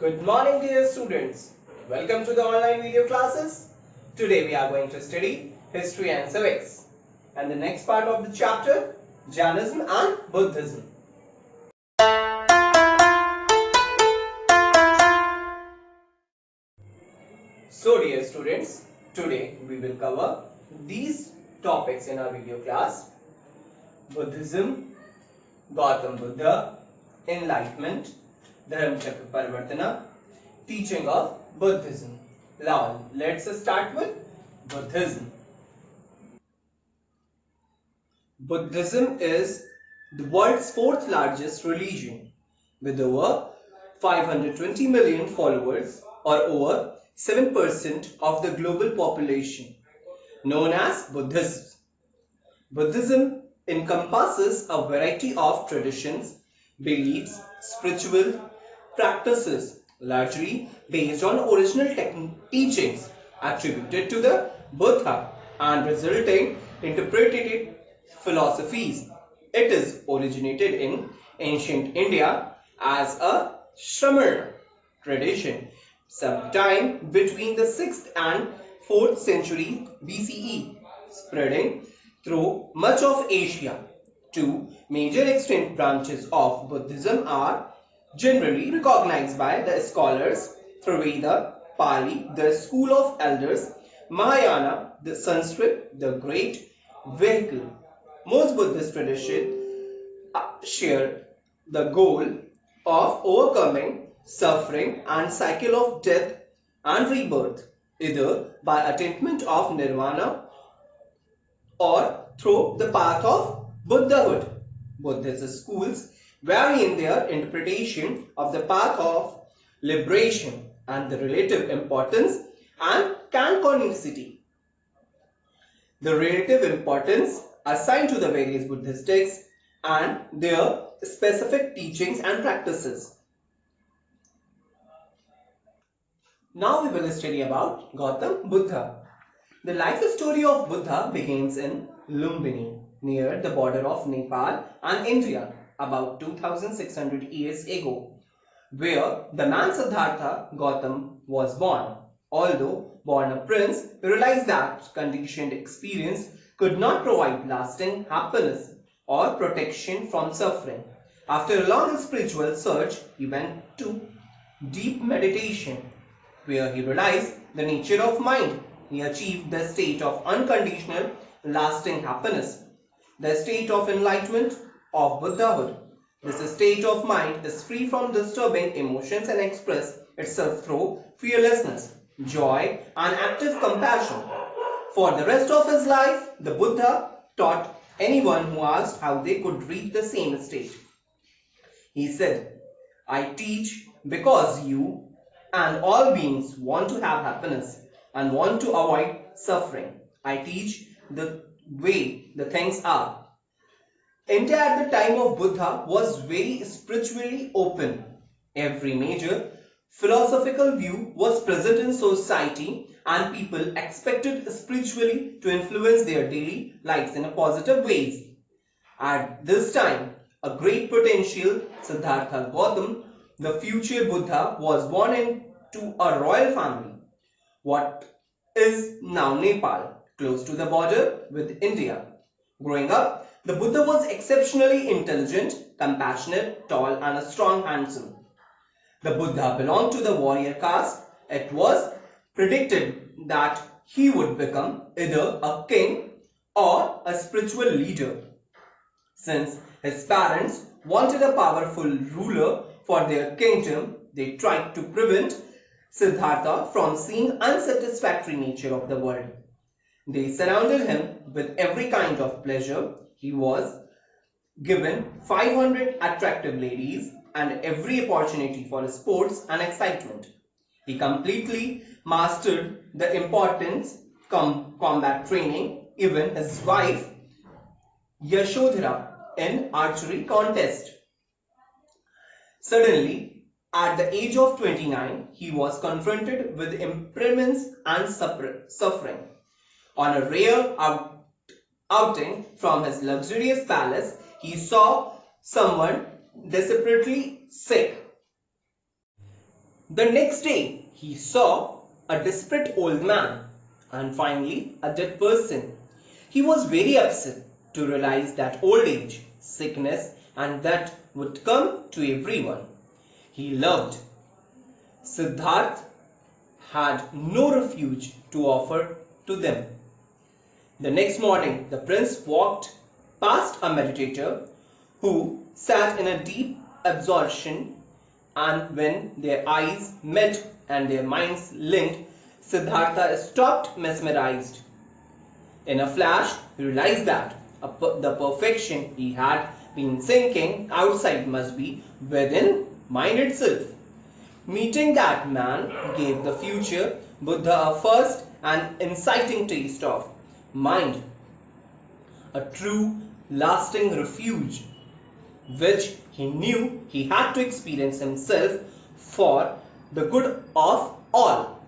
Good morning dear students. Welcome to the online video classes. Today we are going to study history and civics and the next part of the chapter, Jainism and Buddhism. So dear students, today we will cover these topics in our video class: Buddhism, Gautam Buddha, Enlightenment, Dhammapada Parivartana, teaching of Buddhism. Now let's start with Buddhism. Buddhism is the world's fourth largest religion with over 520 million followers, or over 7% of the global population, known as Buddhists. Buddhism encompasses a variety of traditions, beliefs, spiritual practices, largely based on original teachings attributed to the Buddha and resulting interpreted philosophies. It is originated in ancient India as a Shramana tradition sometime between the 6th and 4th century BCE, spreading through much of Asia. Two major extant branches of Buddhism are generally recognized by the scholars: Theravada, Pali, the school of elders; Mahayana, the Sanskrit, the great vehicle. Most Buddhist traditions share the goal of overcoming suffering and cycle of death and rebirth, either by attainment of nirvana or through the path of Buddhahood. Buddhist schools vary in their interpretation of the path of liberation and the relative importance and canonicity. The relative importance assigned to the various Buddhist texts and their specific teachings and practices. Now we will study about Gautam Buddha. The life story of Buddha begins in Lumbini, near the border of Nepal and India, about 2600 years ago, where the man Siddhartha Gautam was born. Although born a prince, he realized that conditioned experience could not provide lasting happiness or protection from suffering. After a long spiritual search, he went to deep meditation, where he realized the nature of mind. He achieved the state of unconditional, lasting happiness, the state of enlightenment of Buddhahood. This state of mind is free from disturbing emotions and expresses itself through fearlessness, joy, and active compassion. For the rest of his life, the Buddha taught anyone who asked how they could reach the same state. He said, "I teach because you and all beings want to have happiness and want to avoid suffering. I teach the way the things are." India at the time of Buddha was very spiritually open. Every major philosophical view was present in society and people expected spiritually to influence their daily lives in a positive ways. At this time, a great potential Siddhartha Gautam, the future Buddha, was born into a royal family, what is now Nepal, close to the border with India. Growing up, the Buddha was exceptionally intelligent, compassionate, tall, and handsome. The Buddha belonged to the warrior caste. It was predicted that he would become either a king or a spiritual leader. Since his parents wanted a powerful ruler for their kingdom, they tried to prevent Siddhartha from seeing unsatisfactory nature of the world. They surrounded him with every kind of pleasure. He was given 500 attractive ladies and every opportunity for sports and excitement. He completely mastered the important combat training, even his wife Yashodhara in archery contest. Suddenly, at the age of 29, he was confronted with impairments and suffering. On a rare outing from his luxurious palace, he saw someone desperately sick. The next day, he saw a desperate old man and finally a dead person. He was very upset to realize that old age, sickness, and death would come to everyone he loved. Siddhartha had no refuge to offer to them. The next morning, the prince walked past a meditator who sat in a deep absorption, and when their eyes met and their minds linked, Siddhartha stopped mesmerized. In a flash, he realized that the perfection he had been seeking outside must be within mind itself. Meeting that man gave the future Buddha a first and inciting taste of mind, a true lasting refuge, which he knew he had to experience himself for the good of all.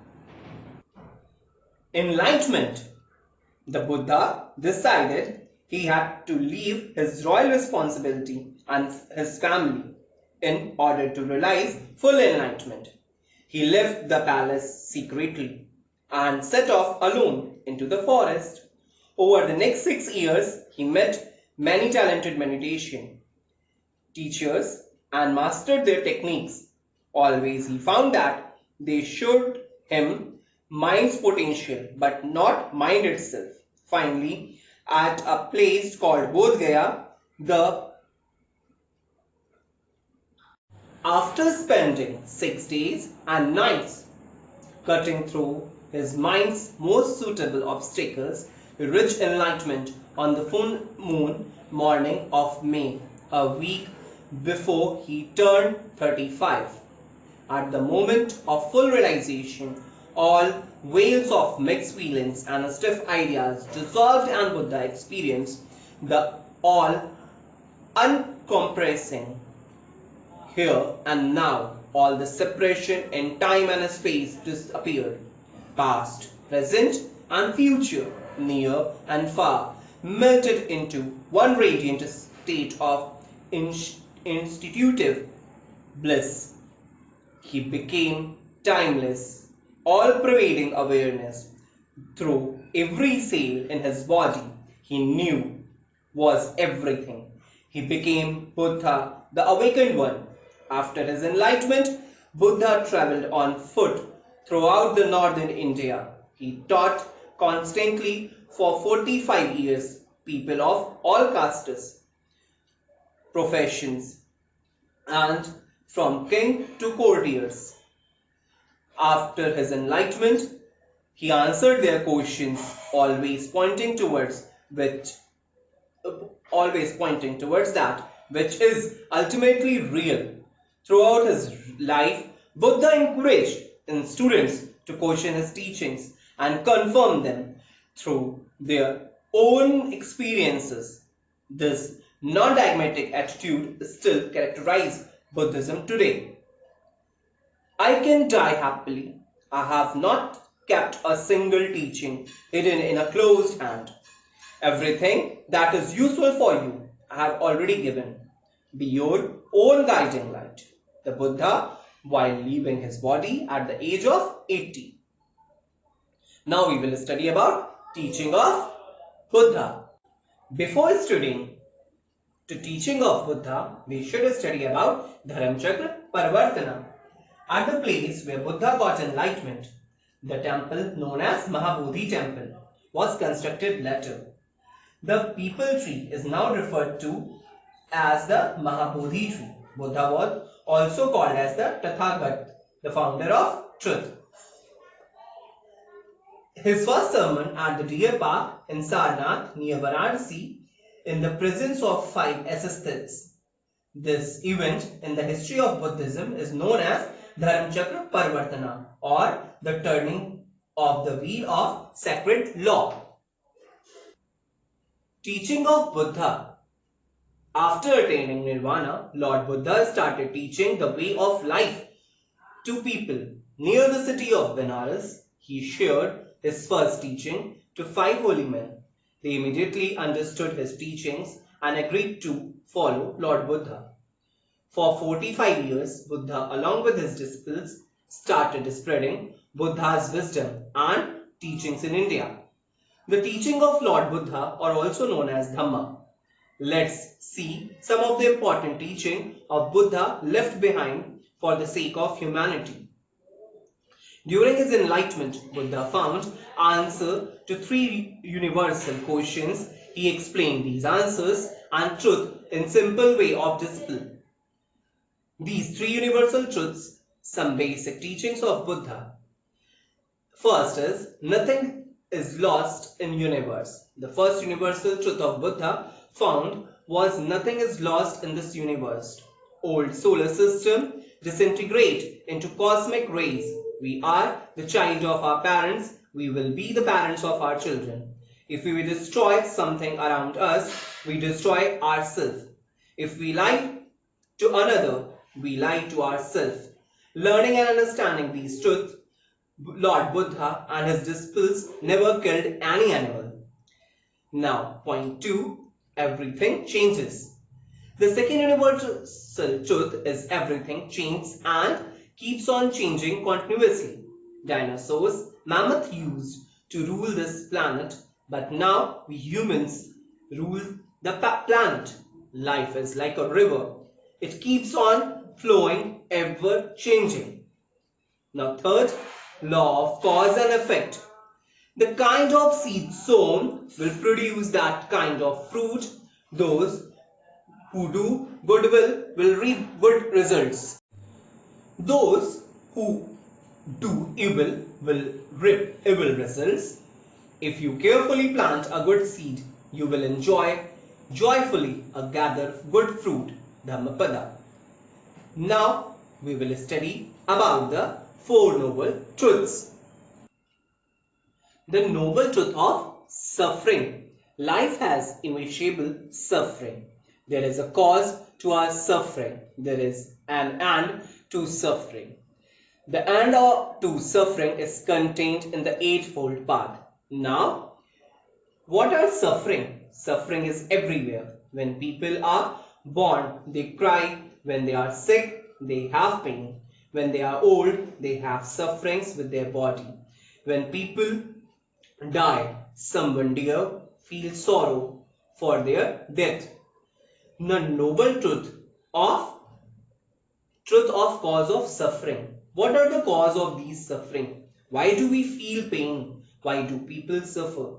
Enlightenment. The Buddha decided he had to leave his royal responsibility and his family in order to realize full enlightenment. He left the palace secretly and set off alone into the forest. Over the next 6 years, he met many talented meditation teachers and mastered their techniques. Always he found that they showed him mind's potential but not mind itself. Finally, at a place called Bodh Gaya, after spending 6 days and nights cutting through his mind's most suitable obstacles, he reached enlightenment on the full moon morning of May, a week before he turned 35. At the moment of full realization, all veils of mixed feelings and stiff ideas dissolved, and Buddha experienced the all uncompressing here and now. All the separation in time and space disappeared. Past, present, and future, near and far, melted into one radiant state of institutive bliss. He became timeless, all-pervading awareness. Through every cell in his body, he knew was everything. He became Buddha, the awakened one. After his enlightenment, Buddha traveled on foot throughout the northern India. He taught constantly for 45 years, people of all castes, professions, and from king to courtiers. After his enlightenment, he answered their questions, always pointing towards that which is ultimately real. Throughout his life, Buddha encouraged his students to question his teachings and confirm them through their own experiences. This non-dogmatic attitude still characterizes Buddhism today. I can die happily. I have not kept a single teaching hidden in a closed hand. Everything that is useful for you I have already given. Be your own guiding light. The Buddha, while leaving his body at the age of 80. Now we will study about teaching of Buddha. Before studying the teaching of Buddha, we should study about Dhammapada Parivartana. At the place where Buddha got enlightenment, the temple known as Mahabodhi Temple was constructed later. The peepal tree is now referred to as the Mahabodhi tree. Buddha was also called as the Tathagat, the founder of truth. His first sermon at the Deer Park in Sarnath near Varanasi in the presence of 5 assistants. This event in the history of Buddhism is known as Dhammapada Parivartana, or the turning of the wheel of sacred law. Teaching of Buddha. After attaining Nirvana, Lord Buddha started teaching the way of life to people. Near the city of Benares, he shared his first teaching to 5 holy men. They immediately understood his teachings and agreed to follow Lord Buddha. For 45 years, Buddha, along with his disciples, started spreading Buddha's wisdom and teachings in India. The teaching of Lord Buddha are also known as Dhamma. Let's see some of the important teaching of Buddha left behind for the sake of humanity. During his enlightenment, Buddha found answer to 3 universal questions. He explained these answers and truth in simple way of discipline. These 3 universal truths, some basic teachings of Buddha. First is, nothing is lost in universe. The first universal truth of Buddha found was nothing is lost in this universe. Old solar system disintegrate into cosmic rays. We are the child of our parents. We will be the parents of our children. If we destroy something around us, we destroy ourselves. If we lie to another, we lie to ourselves. Learning and understanding these truths, Lord Buddha and his disciples never killed any animal. Now, point 2, everything changes. The second universal truth is everything changes and keeps on changing continuously. Dinosaurs, mammoth used to rule this planet, but now we humans rule the planet. Life is like a river. It keeps on flowing, ever changing. Now third, law of cause and effect. The kind of seed sown will produce that kind of fruit. Those who do good will reap good results. Those who do evil will reap evil results. If you carefully plant a good seed, you will enjoy joyfully gather good fruit. Dhammapada. Now we will study about the 4 noble truths. The noble truth of suffering. Life has immeasurable suffering. There is a cause to our suffering. There is an end to suffering. The end to suffering is contained in the Eightfold Path. Now, what are suffering? Suffering is everywhere. When people are born, they cry. When they are sick, they have pain. When they are old, they have sufferings with their body. When people die, someone dear feels sorrow for their death. The noble truth of cause of suffering. What are the cause of these suffering? Why do we feel pain? Why do people suffer?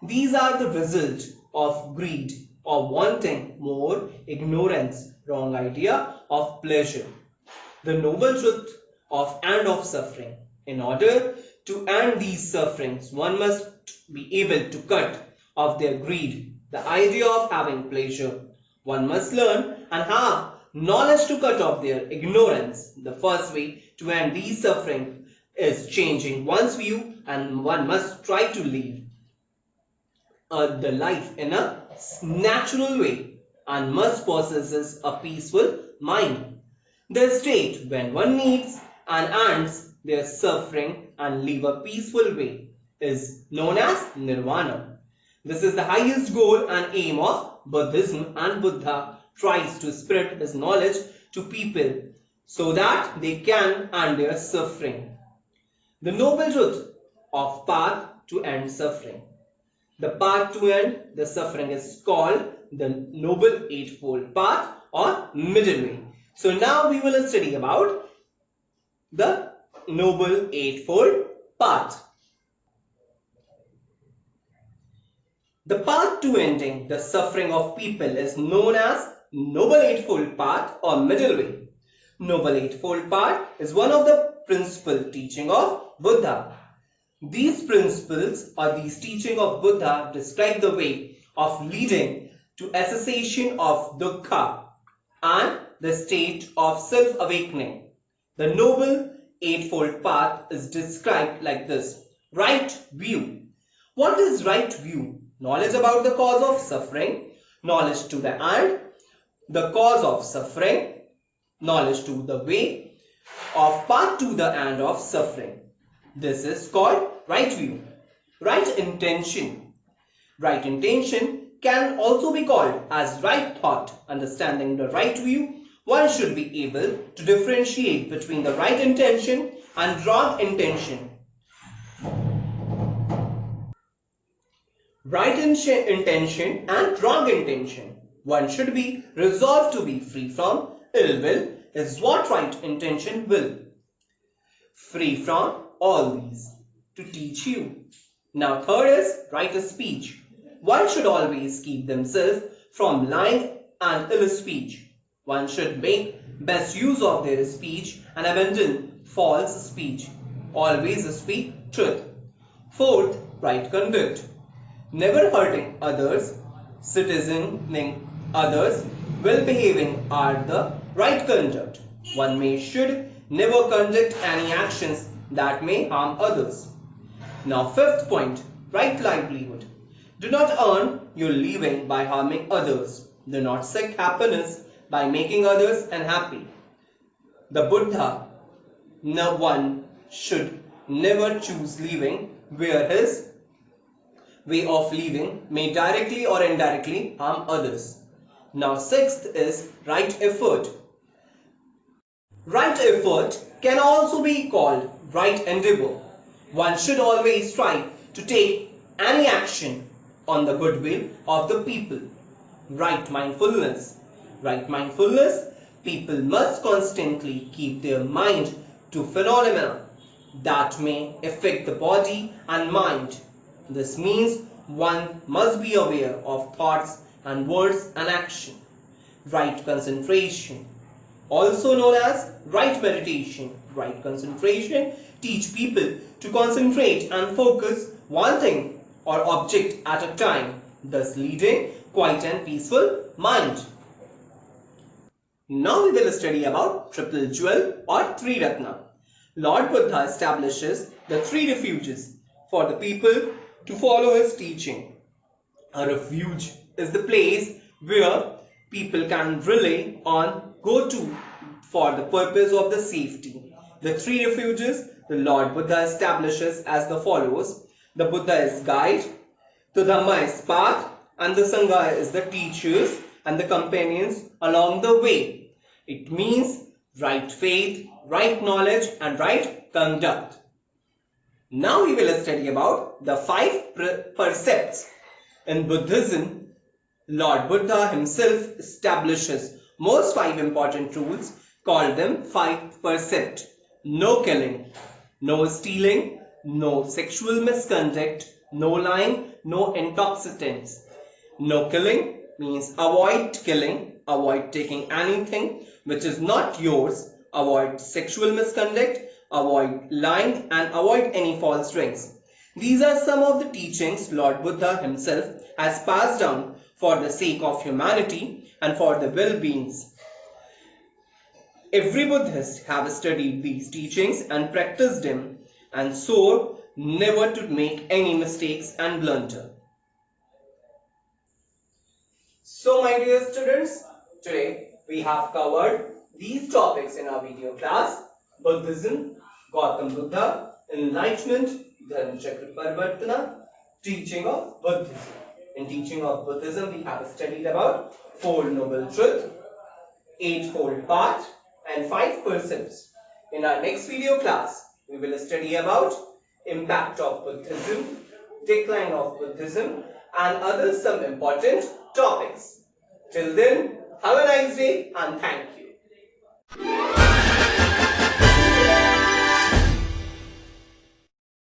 These are the result of greed or wanting more, ignorance, wrong idea of pleasure. The noble truth of end of suffering. In order to end these sufferings, one must be able to cut off their greed, the idea of having pleasure. One must learn and have knowledge to cut off their ignorance. The first way to end these suffering is changing one's view, and one must try to live the life in a natural way and must possess a peaceful mind. The state when one meets and ends their suffering and live a peaceful way is known as nirvana. This is the highest goal and aim of Buddhism, and Buddha tries to spread his knowledge to people so that they can end their suffering. The noble truth of path to end suffering. The path to end the suffering is called the Noble Eightfold Path or Middle Way. So now we will study about the Noble Eightfold Path. The path to ending the suffering of people is known as Noble Eightfold Path or Middle Way. Noble Eightfold Path is one of the principal teaching of Buddha. These principles or these teaching of Buddha describe the way of leading to cessation of dukkha and the state of self-awakening. The Noble Eightfold Path is described like this. Right view. What is right view? Knowledge about the cause of suffering, knowledge to the end, the cause of suffering, knowledge to the way of path to the end of suffering. This is called right view. Right intention. Right intention can also be called as right thought. Understanding the right view One should be able to differentiate between the right intention and wrong intention. Right intention and wrong intention. One should be resolved to be free from ill will is what right intention will. Free from all these to teach you. Now third is right speech. One should always keep themselves from lying and ill speech. One should make best use of their speech and abandon false speech. Always speak truth. Fourth, right conduct. Never hurting others, citizening others, well behaving are the right conduct. One should never conduct any actions that may harm others. Now fifth point, right livelihood. Do not earn your living by harming others. Do not seek happiness by making others unhappy. The Buddha, no one should never choose living where his way of living may directly or indirectly harm others. Now sixth is right effort. Right effort can also be called right endeavor. One should always try to take any action on the goodwill of the people. Right mindfulness. Right mindfulness, people must constantly keep their mind to phenomena that may affect the body and mind. This means one must be aware of thoughts and words and action. Right concentration, also known as right meditation. Right concentration teach people to concentrate and focus one thing or object at a time, thus leading quiet and peaceful mind. Now we will study about triple jewel or three ratna. Lord Buddha establishes the three refuges for the people to follow his teaching. A refuge is the place where people can rely on, go to for the purpose of the safety. The three refuges the Lord Buddha establishes as the follows. The Buddha is guide, the Dhamma is path, and the Sangha is the teachers and the companions along the way. It means right faith, right knowledge, and right conduct. Now we will study about the five precepts. In Buddhism, Lord Buddha himself establishes most five important rules, called them five precepts. No killing, no stealing, no sexual misconduct, no lying, no intoxicants. No killing means avoid killing, avoid taking anything which is not yours, avoid sexual misconduct, avoid lying, and avoid any false drinks. These are some of the teachings Lord Buddha himself has passed down for the sake of humanity and for the well-beings. Every Buddhist have studied these teachings and practiced them, and swore never to make any mistakes and blunder. So my dear students, today we have covered these topics in our video class: Buddhism, Gautam Buddha, Enlightenment, Dharmachakra, teaching of Buddhism. In teaching of Buddhism, we have studied about Four Noble Truths, Eightfold Path, and five precepts. In our next video class, we will study about impact of Buddhism, decline of Buddhism, and other some important topics. Till then, have a nice day and thank you.